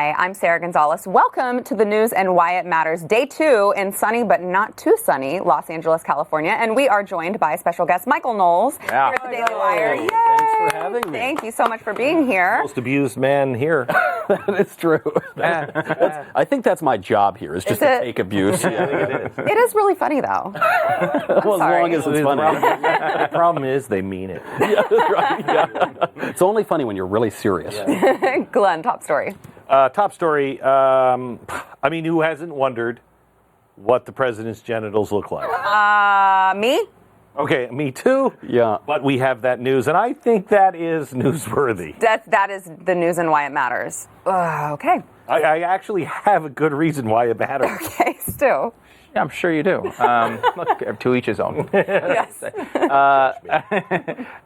Hi, I'm Sarah Gonzalez. Welcome to the news and why it matters. Day 2 in sunny but not too sunny Los Angeles, California. And we are joined by special guest Michael Knowles here at the Daily Wire. Yay! Thanks for having me. Thank you so much for being here. Most abused man here. It's true. I think that's my job here, is just to take abuse. I think it is. It is really funny, though. Well, as long as it's funny. The problem is they mean it. It's only funny when you're really serious. Glenn, top story. Top story. I mean, who hasn't wondered what the president's genitals look like? Me? Okay, me too. Yeah. But we have that news, and I think that is newsworthy. That is the news and why it matters. Okay. I actually have a good reason why it matters. Okay, Stu. Yeah, I'm sure you do. Look, to each his own. Yes.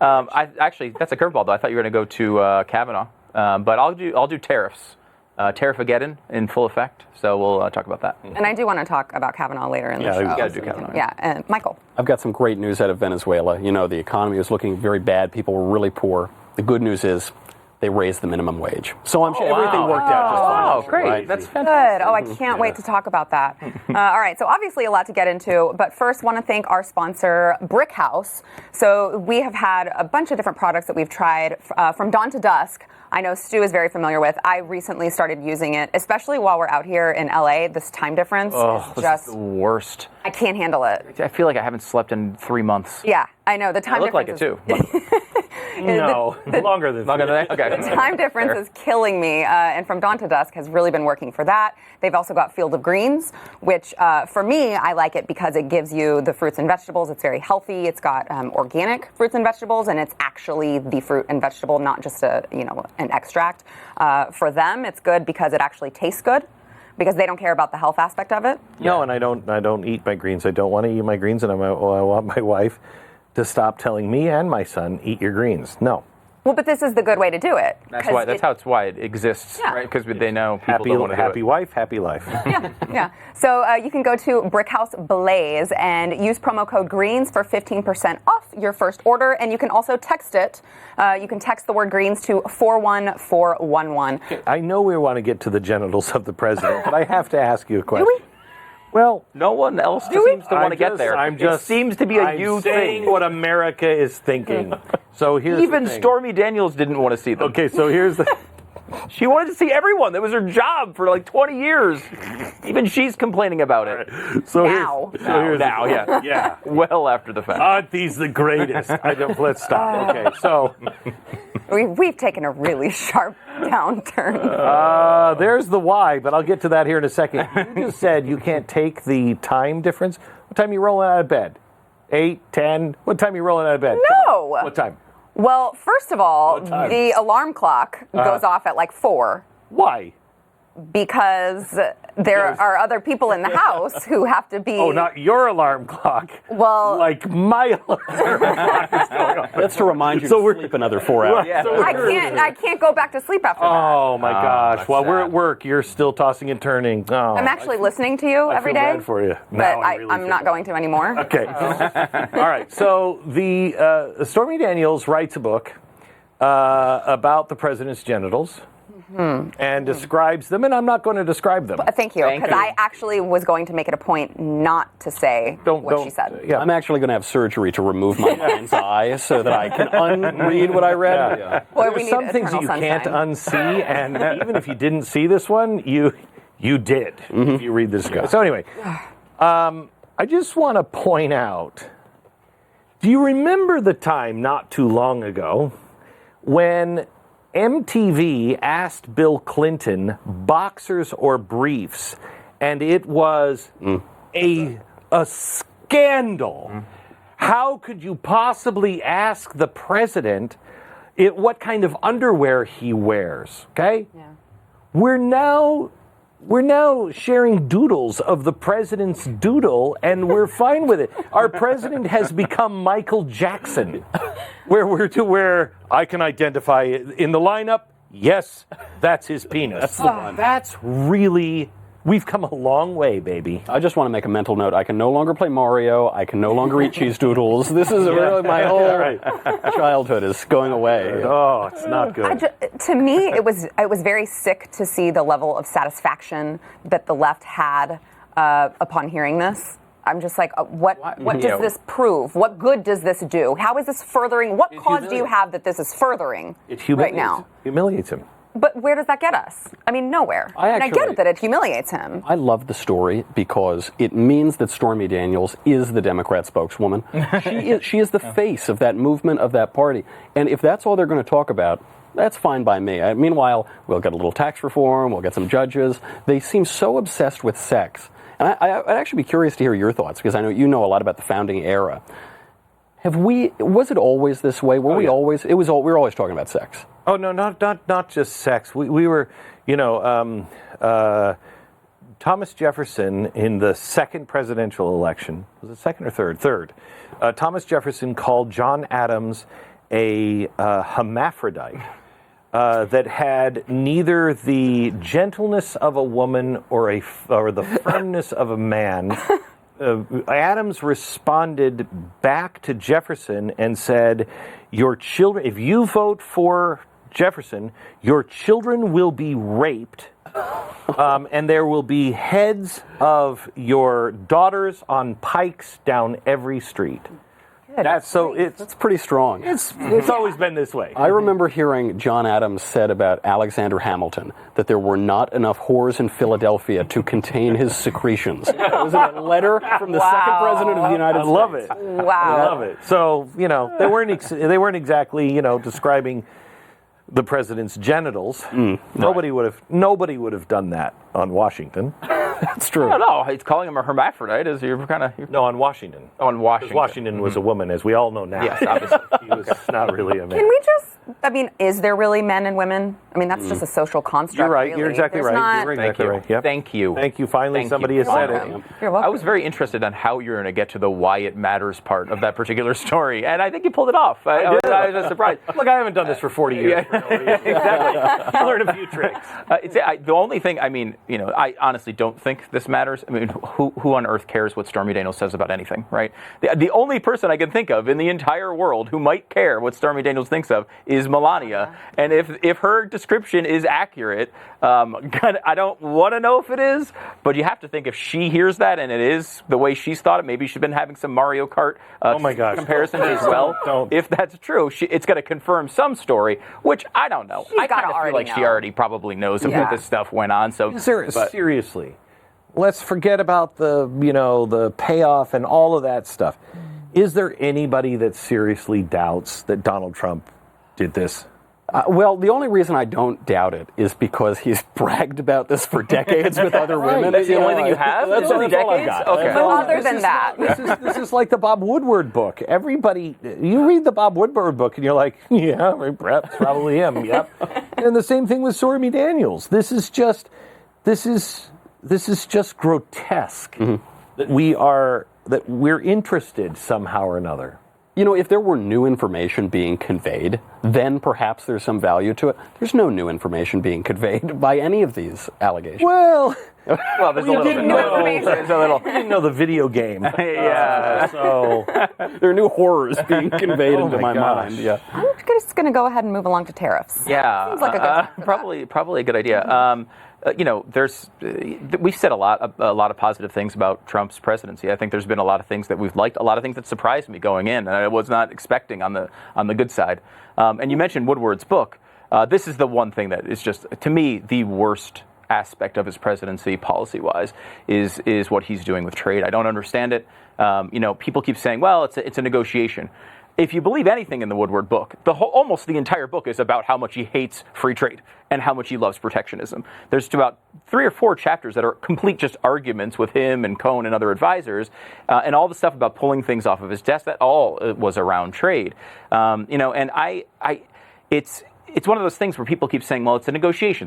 Actually, that's a curveball, though. I thought you were going to go to Kavanaugh, but I'll do tariffs. Tariff-ageddon in full effect. So we'll talk about that. And I do want to talk about Kavanaugh later in the show. You got to do Kavanaugh. Yeah, and Michael. I've got some great news out of Venezuela. You know, the economy was looking very bad. People were really poor. The good news is they raised the minimum wage. So I'm sure everything worked out just fine. Oh, great. Right? That's fantastic. Good. Oh, I can't wait to talk about that. All right. So obviously a lot to get into, but first want to thank our sponsor, Brick House. So we have had a bunch of different products that we've tried from dawn to dusk. I know Stu is very familiar with. I recently started using it, especially while we're out here in LA. This time difference is just the worst. I can't handle it. I feel like I haven't slept in 3 months. Yeah, I know. The time I look like difference it too. No, longer than that? Okay. The time difference is killing me, and from dawn to dusk has really been working for that. They've also got Field of Greens, which for me, I like it because it gives you the fruits and vegetables. It's very healthy. It's got organic fruits and vegetables, and it's actually the fruit and vegetable, not just an extract. For them, it's good because it actually tastes good, because they don't care about the health aspect of it. No, and I don't eat my greens. I don't want to eat my greens, and I want my wife to stop telling me and my son, eat your greens. No. Well, but this is the good way to do it. That's why it exists, Yeah. right? Because they know people don't want to do happy it. wife, happy life. Yeah. So you can go to Brickhouse Blaze and use promo code GREENS for 15% off your first order. And you can also text it. You can text the word greens to 41411. I know we want to get to the genitals of the president, but I have to ask you a question. Do we? Well, No one else seems to want to get there. It seems to be a you saying thing. what America is thinking. So here's Even the thing. Stormy Daniels didn't want to see them. Okay, so here's the... She wanted to see everyone. That was her job for like 20 years. Even she's complaining about it. So Now. here's Now, yeah. Yeah. Well after the fact. Aren't these the greatest? Let's stop. Okay, so We've taken a really sharp downturn. there's the why, but I'll get to that here in a second. You just said you can't take the time difference. What time are you rolling out of bed? 8, 10? What time are you rolling out of bed? No. What time? Well, first of all, What time? the alarm clock goes off at like 4 Why? because there are other people in the house who have to be. Oh, not your alarm clock. Well, Like my alarm clock is going off. That's to remind you So to we're- sleep another 4 hours. Yeah. I can't go back to sleep after that. Oh my gosh! that's While we're sad. at work, you're still tossing and turning. Oh, I'm actually listening to you I every feel day. bad for you. But Now I really I'm feel not bad. going to anymore. Okay. All right. So the Stormy Daniels writes a book about the president's genitals and describes them, and I'm not going to describe them. Thank you, because I actually was going to make it a point not to say what she said. Yeah. I'm actually going to have surgery to remove my mind's eye so that I can unread what I read. Yeah. Boy, we There's need some things that you eternal can't sunshine. unsee, and even if you didn't see this one, you did if you read this guy. So anyway, I just want to point out, do you remember the time not too long ago when MTV asked Bill Clinton boxers or briefs, and it was a scandal. How could you possibly ask the president what kind of underwear he wears? Okay? Yeah. We're now sharing doodles of the president's doodle, and we're fine with it. Our president has become Michael Jackson, where I can identify it in the lineup. Yes, that's his penis. That's really We've come a long way, baby. I just want to make a mental note. I can no longer play Mario. I can no longer eat cheese doodles. This is really my whole childhood is going away. Oh, it's not good. To me, it was very sick to see the level of satisfaction that the left had upon hearing this. I'm just like, what does this prove? What good does this do? How is this furthering? What cause do you have that this is furthering right now? Humiliates him. But where does that get us? I mean, nowhere. I get it that it humiliates him. I love the story because it means that Stormy Daniels is the Democrat spokeswoman. She is the face of that movement, of that party. And if that's all they're going to talk about, that's fine by me. Meanwhile, we'll get a little tax reform, we'll get some judges. They seem so obsessed with sex. And I'd actually be curious to hear your thoughts because I know you know a lot about the founding era. Was it always this way? Were we always talking about sex? Oh no, not just sex. We were, Thomas Jefferson in the second presidential election, was it second or third? Third. Thomas Jefferson called John Adams a hermaphrodite that had neither the gentleness of a woman or the firmness of a man. Adams responded back to Jefferson and said, "Your children, if you vote for Jefferson, your children will be raped, and there will be heads of your daughters on pikes down every street." That's pretty strong. It's always been this way. I remember hearing John Adams said about Alexander Hamilton that there were not enough whores in Philadelphia to contain his secretions. It was a letter from the second president of the United States. I love it. Wow. I love it. So, they weren't exactly, describing the president's genitals. Nobody would have done that on Washington. That's true. I don't know. He's calling him a hermaphrodite. Is you're kind of no on Washington. On Washington. Because Washington was a woman, as we all know now. Yes, obviously. He was not really a man. Can we is there really men and women? I mean, that's just a social construct. You're right. Really. You're exactly right. You're exactly right. Yep. Thank you. Thank you. Finally, somebody has said it. You're welcome. I was very interested on how you're going to get to the why it matters part of that particular story, and I think you pulled it off. I was just surprised. Look, I haven't done this for 40 years. Exactly. I learned a few tricks. The only thing, I honestly don't think this matters. I mean, who on earth cares what Stormy Daniels says about anything, right? The only person I can think of in the entire world who might care what Stormy Daniels thinks of is Melania. And if her description is accurate, I don't want to know if it is, but you have to think if she hears that and it is the way she's thought it, maybe she's been having some Mario Kart comparisons as well. Don't. If that's true, it's going to confirm some story, which I don't know. I kind of feel like she already probably knows that this stuff went on. So seriously, let's forget about the payoff and all of that stuff. Is there anybody that seriously doubts that Donald Trump did this? Well, the only reason I don't doubt it is because he's bragged about this for decades with other women. That's the only thing you have? That's all I've got. Okay. But other than that. This is like the Bob Woodward book. You read the Bob Woodward book and you're like, yeah, perhaps, probably him, yep. And the same thing with Stormy Daniels. This is just grotesque that we're interested somehow or another. If there were new information being conveyed, then perhaps there's some value to it. There's no new information being conveyed by any of these allegations. Well, there's a little bit. There's a little. I didn't know the video game. So there are new horrors being conveyed into my gosh. mind. Yeah. I'm just going to go ahead and move along to tariffs. Yeah, Seems like a good probably a good idea. We've said a lot of positive things about Trump's presidency. I think there's been a lot of things that we've liked, a lot of things that surprised me going in, and I was not expecting on the good side. And you mentioned Woodward's book. This is the one thing that is just, to me, the worst aspect of his presidency, policy-wise, is what he's doing with trade. I don't understand it. People keep saying, well, it's a negotiation. If you believe anything in the Woodward book, almost the entire book is about how much he hates free trade and how much he loves protectionism. There's about 3 or 4 chapters that are complete just arguments with him and Cohn and other advisors, and all the stuff about pulling things off of his desk. That all was around trade. And it's one of those things where people keep saying, well, it's a negotiation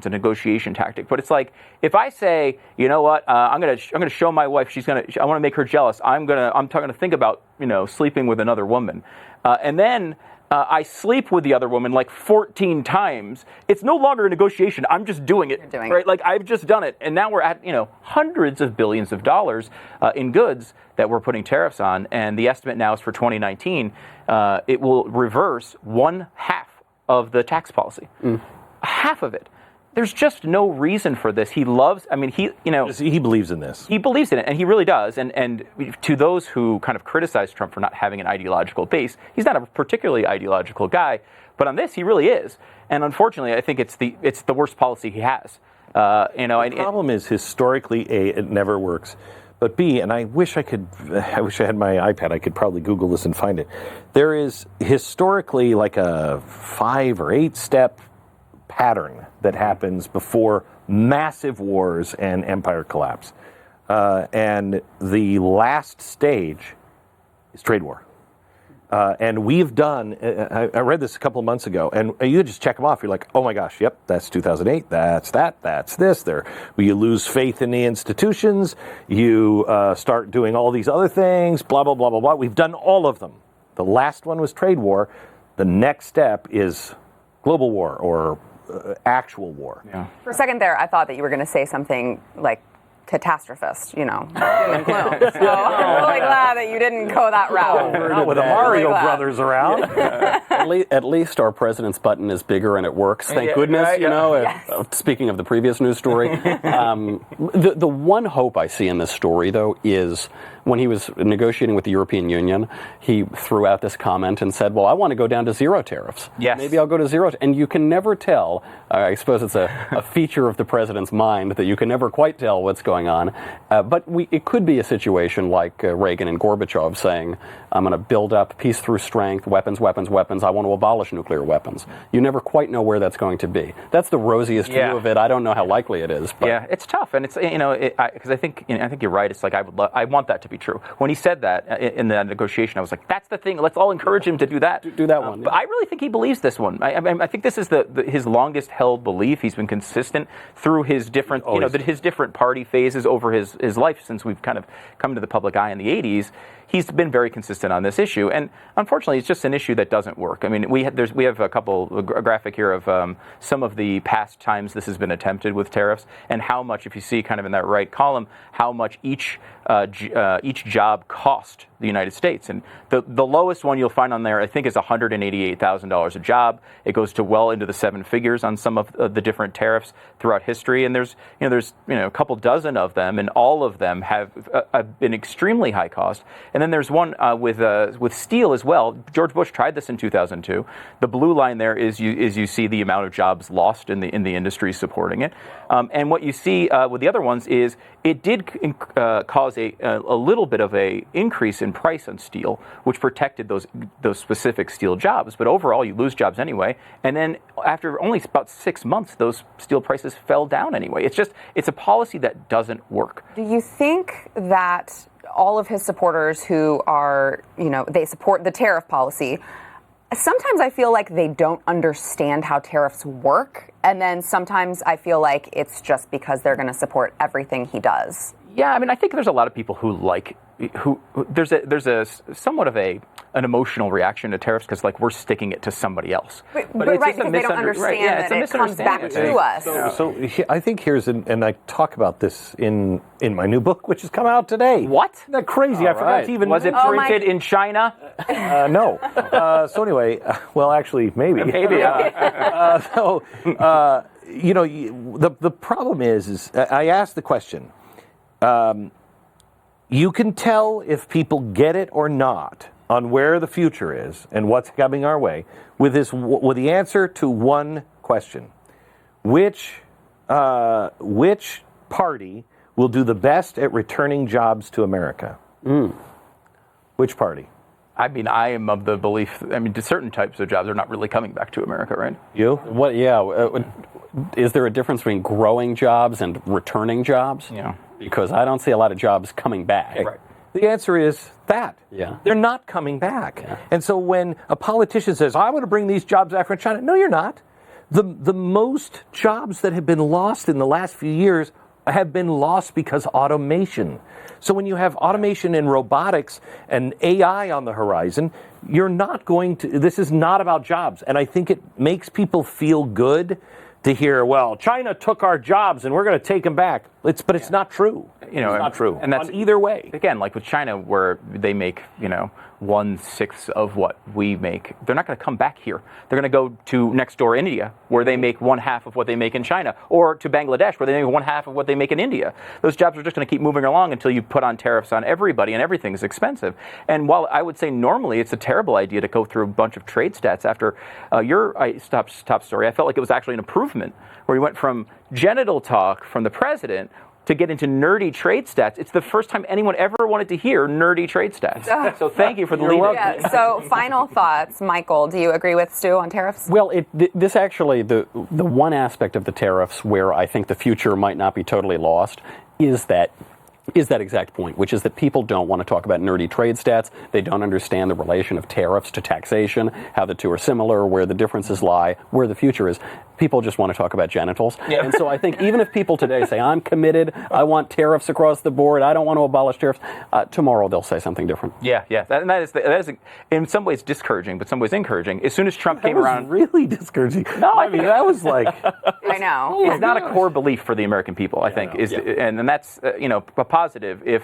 tactic. But it's like, if I say, you know what, I'm gonna show my wife, I want to make her jealous. I'm gonna think about sleeping with another woman, and then I sleep with the other woman like 14 times. It's no longer a negotiation. I'm just doing it. Doing right? it. Like I've just done it. And now we're at, hundreds of billions of dollars in goods that we're putting tariffs on. And the estimate now is for 2019, it will reverse 1/2 of the tax policy. Half of it. There's just no reason for this. He loves, He believes in this. he believes in it, and he really does. And to those who kind of criticize Trump for not having an ideological base, he's not a particularly ideological guy. But on this, he really is. And unfortunately, I think it's the worst policy he has. The problem is historically, A, it never works. But B, and I wish I had my iPad, I could probably Google this and find it. There is historically like a 5 or 8 step pattern that happens before massive wars and empire collapse. And the last stage is trade war. And we've done, I read this a couple of months ago, and you just check them off. You're like, oh my gosh, yep, that's 2008, that's that, that's this. You lose faith in the institutions, you start doing all these other things, blah, blah, blah, blah, blah. We've done all of them. The last one was trade war. The next step is global war or actual war. Yeah. For a second there, I thought that you were going to say something like catastrophist, doom and gloom. So I'm really glad that you didn't go that route. Not with the Mario Brothers around. At least our president's button is bigger and it works. Thank Yeah, goodness. right, Speaking of the previous news story, the one hope I see in this story, though, is when he was negotiating with the European Union, he threw out this comment and said, well, I want to go down to 0 tariffs. Yes. Maybe I'll go to 0. And you can never tell. I suppose it's a feature of the president's mind that you can never quite tell what's going on. But it could be a situation like Reagan and Gorbachev saying, I'm going to build up peace through strength, weapons, weapons, weapons. I want to abolish nuclear weapons. You never quite know where that's going to be. That's the rosiest view of it. I don't know how likely it is. But. Yeah, it's tough, and it's because I think you're right. It's like I want that to be true. When he said that in the negotiation, I was like, that's the thing. Let's all encourage him to do that. Do that one. But I really think he believes this one. I think this is his longest held belief. He's been consistent through his different his different party phases over his life since we've kind of come to the public eye in the 80s. He's been very consistent on this issue, and unfortunately, it's just an issue that doesn't work. I mean, we have a graphic here of some of the past times this has been attempted with tariffs, and how much, if you see kind of in that right column, how much each job cost the United States. And the lowest one you'll find on there, I think, is $188,000 a job. It goes to well into the 7 figures on some of the different tariffs throughout history, and there's a couple dozen of them, and all of them have been extremely high cost. And then there's one with steel as well. George Bush tried this in 2002. The blue line there is you see the amount of jobs lost in the industry supporting it. And what you see with the other ones is it did cause a little bit of a increase in price on steel, which protected those specific steel jobs. But overall, you lose jobs anyway. And then after only about 6 months, those steel prices fell down anyway. It's a policy that doesn't work. Do you think that all of his supporters who are, they support the tariff policy, sometimes I feel like they don't understand how tariffs work, and then sometimes I feel like it's just because they're going to support everything he does? Yeah, I mean, I think there's a lot of people who there's a somewhat of an emotional reaction to tariffs because we're sticking it to somebody else. But right, because they don't understand that it comes back to us. So I think and I talk about this in my new book, which has come out today. What? Isn't that crazy? I forgot to even. Was it printed in China? No. So anyway, well, actually, maybe. Maybe. The problem is I asked the question. You can tell if people get it or not on where the future is and what's coming our way with the answer to one question: which party will do the best at returning jobs to America? Which party? I mean, I am of the belief. I mean, certain types of jobs are not really coming back to America, right? You? What? Yeah. Is there a difference between growing jobs and returning jobs? Yeah. Because I don't see a lot of jobs coming back. Right. The answer is that. Yeah. They're not coming back. Yeah. And so when a politician says, I want to bring these jobs back from China, no, you're not. The most jobs that have been lost in the last few years have been lost because automation. So when you have automation and robotics and AI on the horizon, you're not going to, this is not about jobs. And I think it makes people feel good to hear, well, China took our jobs and we're going to take them back. But it's not true. It's not true. And that's on either way. Again, like with China, where they make 1/6 of what we make, they're not going to come back here. They're going to go to next door India, where they make 1/2 of what they make in China, or to Bangladesh, where they make 1/2 of what they make in India. Those jobs are just going to keep moving along until you put on tariffs on everybody, and everything is expensive. And while I would say normally it's a terrible idea to go through a bunch of trade stats after your top story, I felt like it was actually an improvement, where you went from genital talk from the president to get into nerdy trade stats. It's the first time anyone ever wanted to hear nerdy trade stats. So thank you for the lead. Yeah, so final thoughts, Michael, do you agree with Stu on tariffs? Well, this actually, the one aspect of the tariffs where I think the future might not be totally lost is that exact point, which is that people don't want to talk about nerdy trade stats. They don't understand the relation of tariffs to taxation, how the two are similar, where the differences lie, where the future is. People just want to talk about genitals. Yeah. And so I think even if people today say, I'm committed, I want tariffs across the board, I don't want to abolish tariffs, tomorrow they'll say something different. Yeah. That is in some ways discouraging, but some ways encouraging. As soon as Trump came around... really discouraging. No, I mean, that was like... I know. It's not a core belief for the American people, I think. And that's, a positive if...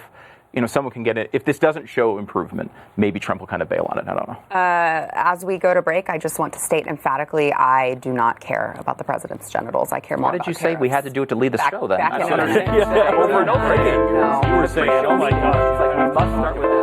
someone can get it. If this doesn't show improvement, maybe Trump will kind of bail on it. I don't know. As we go to break, I just want to state emphatically, I do not care about the president's genitals. I care more about Why did you say we had to do it to lead the show then? Back I don't in understand. the- Over and over again. No. You were saying, oh my gosh. It's like we must start with this.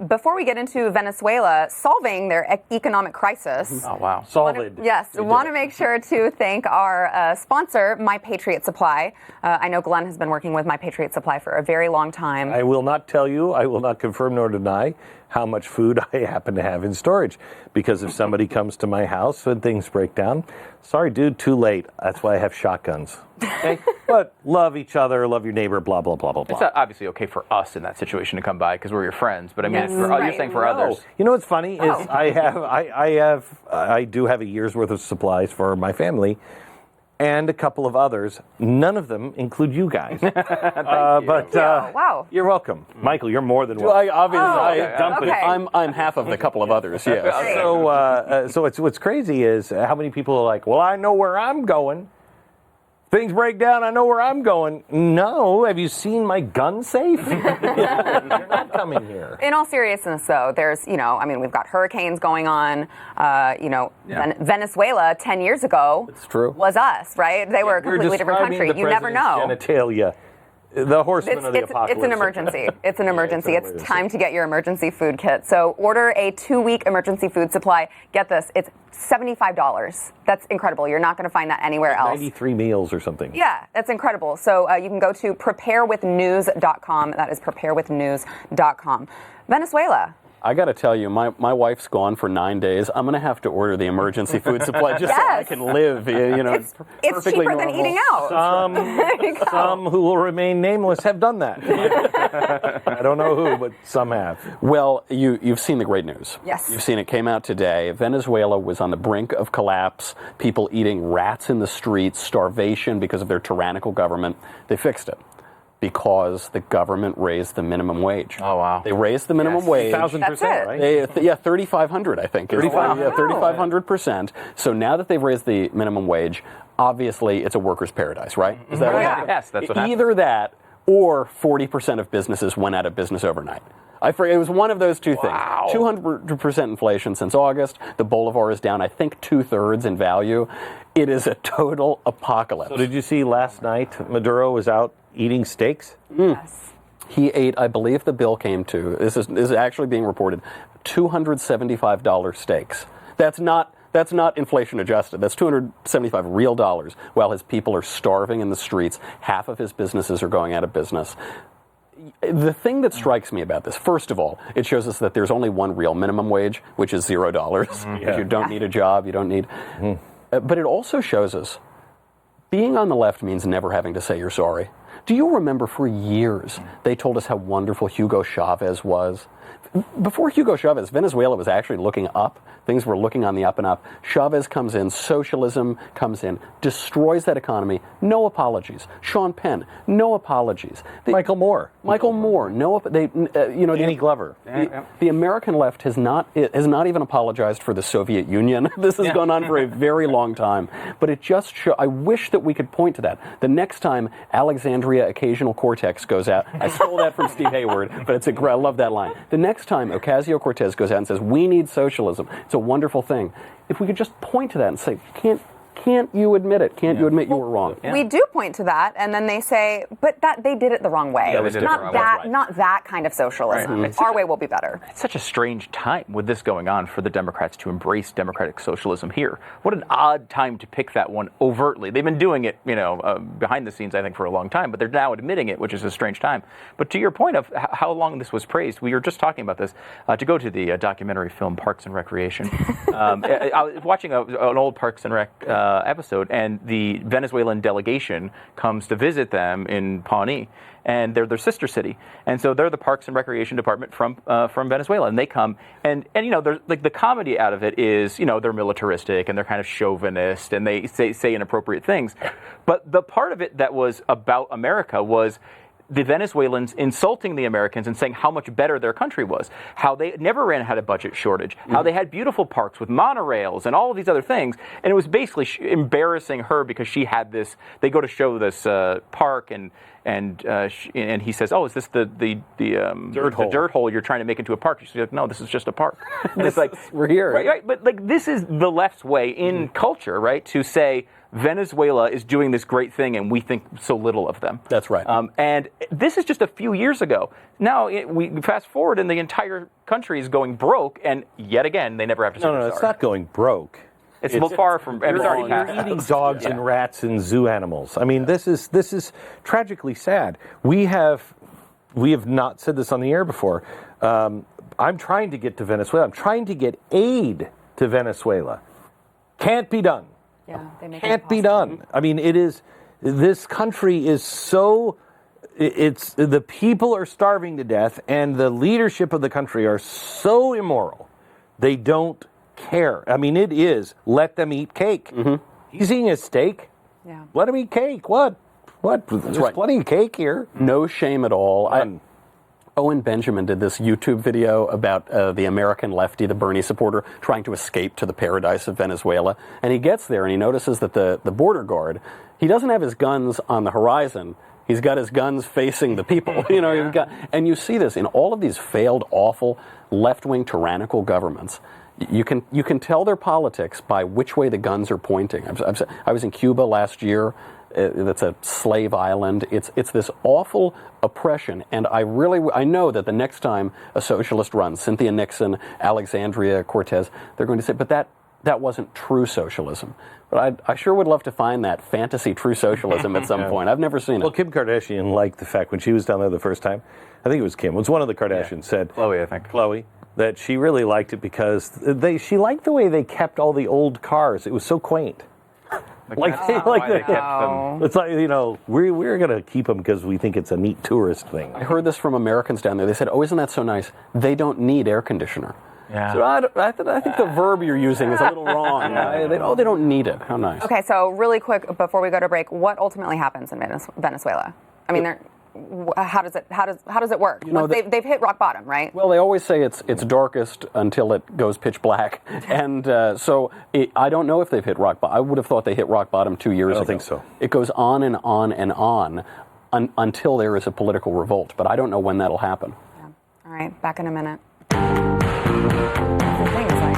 Before we get into Venezuela solving their economic crisis. Oh, wow. Solid. Yes, want to make sure to thank our sponsor, My Patriot Supply. I know Glenn has been working with My Patriot Supply for a very long time. I will not tell you, I will not confirm nor deny how much food I happen to have in storage. Because if somebody comes to my house and things break down, sorry, dude, too late. That's why I have shotguns. Okay? But love each other, love your neighbor, blah, blah, blah, blah, blah. It's obviously okay for us in that situation to come by because we're your friends. But I mean, Yes. you're Right. saying for others. You know what's funny is I do have a year's worth of supplies for my family and a couple of others. None of them include you guys. Wow. You're welcome. Michael, you're more than welcome. I dump it. Okay. I'm half of the couple of others, yes. So what's crazy is how many people are like, well, I know where I'm going. things break down, I know where I'm going. No, have you seen my gun safe? You're not coming here. In all seriousness, though, there's, we've got hurricanes going on. Venezuela 10 years ago It's true. was us, right? They were a completely different country. You never know. Genitalia. The horsemen of the apocalypse. It's an emergency. It's an emergency. it's an It's time to get your emergency food kit. So order a 2-week emergency food supply. Get this, it's $75. That's incredible. You're not going to find that anywhere else. 93 meals or something. Yeah, that's incredible. So you can go to preparewithnews.com. That is preparewithnews.com. Venezuela. I got to tell you, my wife's gone for 9 days. I'm going to have to order the emergency food supply just so I can live. It's perfectly cheaper than normal. eating out. Some who will remain nameless have done that. I don't know who, but some have. Well, you've seen the great news. Yes. You've seen it came out today. Venezuela was on the brink of collapse. People eating rats in the streets, starvation because of their tyrannical government. They fixed it. Because the government raised the minimum wage. Oh, wow. They raised the minimum wage. 1,000%, right? 3,500, I think. 3,500%. So now that they've raised the minimum wage, obviously it's a worker's paradise, right? Is that right? Yes, that's what happened. Either that or 40% of businesses went out of business overnight. I forget, it was one of those two things. 200% inflation since August. The bolivar is down, I think, 2/3 in value. It is a total apocalypse. So did you see last night Maduro was out eating steaks? Yes. He ate, I believe the bill came to, this is actually being reported, $275 steaks. That's not inflation adjusted. That's 275 real dollars, while his people are starving in the streets. Half of his businesses are going out of business. The thing that strikes me about this, first of all, it shows us that there's only one real minimum wage, which is $0. Because you don't need a job, you don't need... But it also shows us being on the left means never having to say you're sorry. Do you remember for years they told us how wonderful Hugo Chavez was? Before Hugo Chavez, Venezuela was actually looking up. Things were looking on the up and up. Chavez comes in, socialism comes in, destroys that economy. No apologies. Sean Penn, no apologies. Michael Moore, no. Danny Glover. The American left has not even apologized for the Soviet Union. This has gone on for a very long time. But it just I wish that we could point to that. The next time Alexandria Occasional Cortex goes out, I stole that from Steve Hayward, but I love that line. The next time Ocasio-Cortez goes out and says, we need socialism, it's a wonderful thing. If we could just point to that and say, can't you admit it? Can't you admit you were wrong? We do point to that, and then they say, but that they did it the wrong way. Yeah, they did it the wrong way. Not that kind of socialism. Right. Our way will be better. It's such a strange time with this going on for the Democrats to embrace democratic socialism here. What an odd time to pick that one overtly. They've been doing it, behind the scenes, I think, for a long time, but they're now admitting it, which is a strange time. But to your point of how long this was praised, we were just talking about this. To go to the documentary film Parks and Recreation, I was watching an old Parks and Rec episode, and the Venezuelan delegation comes to visit them in Pawnee, and they're their sister city, and so they're the Parks and Recreation Department from Venezuela, and they come, and they're like, the comedy out of it is, they're militaristic and they're kind of chauvinist and they say inappropriate things, but the part of it that was about America was the Venezuelans insulting the Americans and saying how much better their country was, how they never had a budget shortage, how they had beautiful parks with monorails and all of these other things. And it was basically embarrassing her because she had this, they go to show this park and he says, oh, is this the dirt hole you're trying to make into a park? She's like, no, this is just a park. And it's like, we're here. Right, but like this is the left's way in culture, right, to say, Venezuela is doing this great thing, and we think so little of them. That's right. And this is just a few years ago. Now we fast forward, and the entire country is going broke, and yet again, they never have to say No, it's not going broke. It's far from. It's already You're past. eating dogs and rats and zoo animals. I mean, this is tragically sad. We have not said this on the air before. I'm trying to get to Venezuela. I'm trying to get aid to Venezuela. Can't be done. Yeah, they make Can't be done. I mean, this country is so, the people are starving to death, and the leadership of the country are so immoral, they don't care. I mean, it is, let them eat cake. He's eating a steak. Yeah. Let him eat cake. What? There's plenty of cake here. No shame at all. Owen Benjamin did this YouTube video about the American lefty, the Bernie supporter, trying to escape to the paradise of Venezuela. And he gets there and he notices that the border guard he doesn't have his guns on the horizon. He's got his guns facing the people. And you see this in all of these failed, awful, left-wing, tyrannical governments. You can tell their politics by which way the guns are pointing. I was in Cuba last year. That's a slave island. It's this awful oppression, and I know that the next time a socialist runs, Cynthia Nixon, Alexandria Cortez, they're going to say, but that wasn't true socialism. But I sure would love to find that fantasy true socialism at some point. I've never seen it. Well, Kim Kardashian liked the fact when she was down there the first time, I think it was Kim, it was one of the Kardashians said, Chloe, I think. Chloe, that she really liked it because she liked the way they kept all the old cars. It was so quaint. It's like, we're going to keep them because we think it's a neat tourist thing. I heard this from Americans down there. They said, oh, isn't that so nice? They don't need air conditioner. Yeah. So I think the verb you're using is a little wrong. They don't need it. How nice. Okay, so really quick before we go to break, what ultimately happens in Venezuela? I mean, how does it work? They've hit rock bottom, right? Well, they always say it's darkest until it goes pitch black, and I don't know if they've hit rock bottom. I would have thought they hit rock bottom 2 years ago. I don't think so. It goes on and on and on until there is a political revolt, but I don't know when that'll happen. Yeah. All right, back in a minute. The thing is like.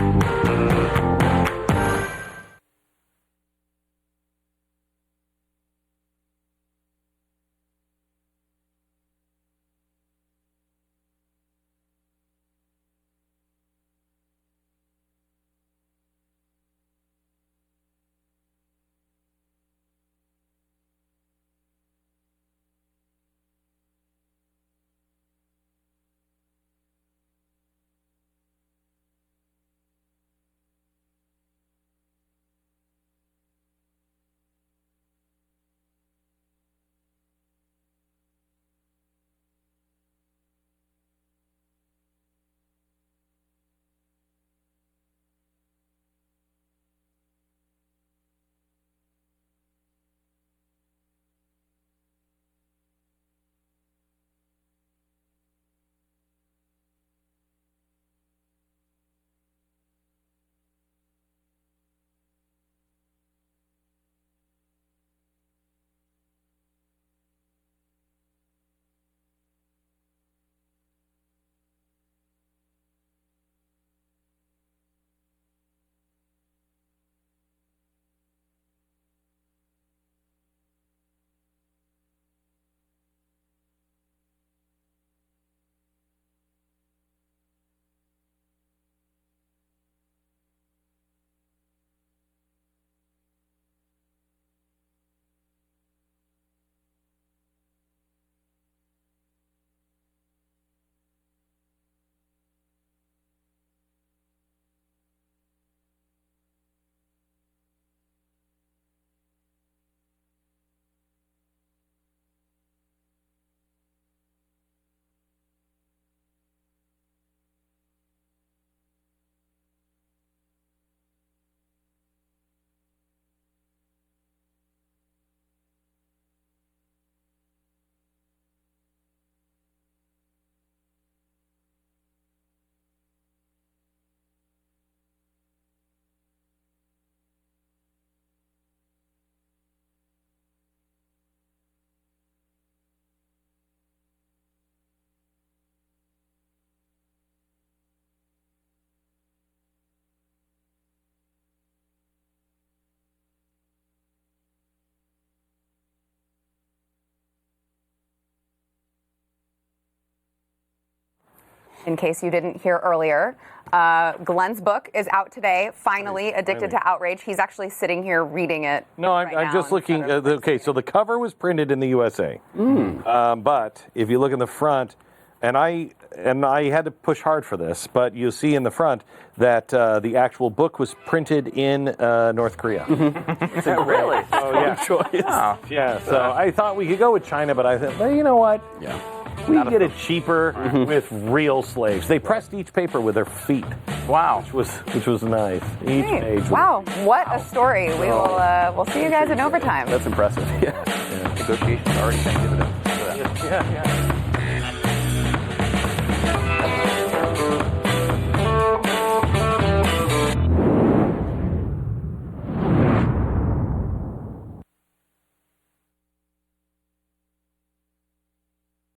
In case you didn't hear earlier, Glenn's book is out today, finally, Addicted to Outrage. He's actually sitting here reading it. No, I'm just looking. Okay, so the cover was printed in the USA. But if you look in the front, and I had to push hard for this, but you see in the front that the actual book was printed in North Korea. Really? Oh, yeah. Choice. Oh. Yeah, so I thought we could go with China, but I thought, well, you know what? Yeah. We can get it cheaper with real slaves. They pressed each paper with their feet. Wow. Which was nice. Each page. Wow, what a story. We'll see you guys in overtime. That's impressive. Yeah. Negotiations already paying dividends. Yeah.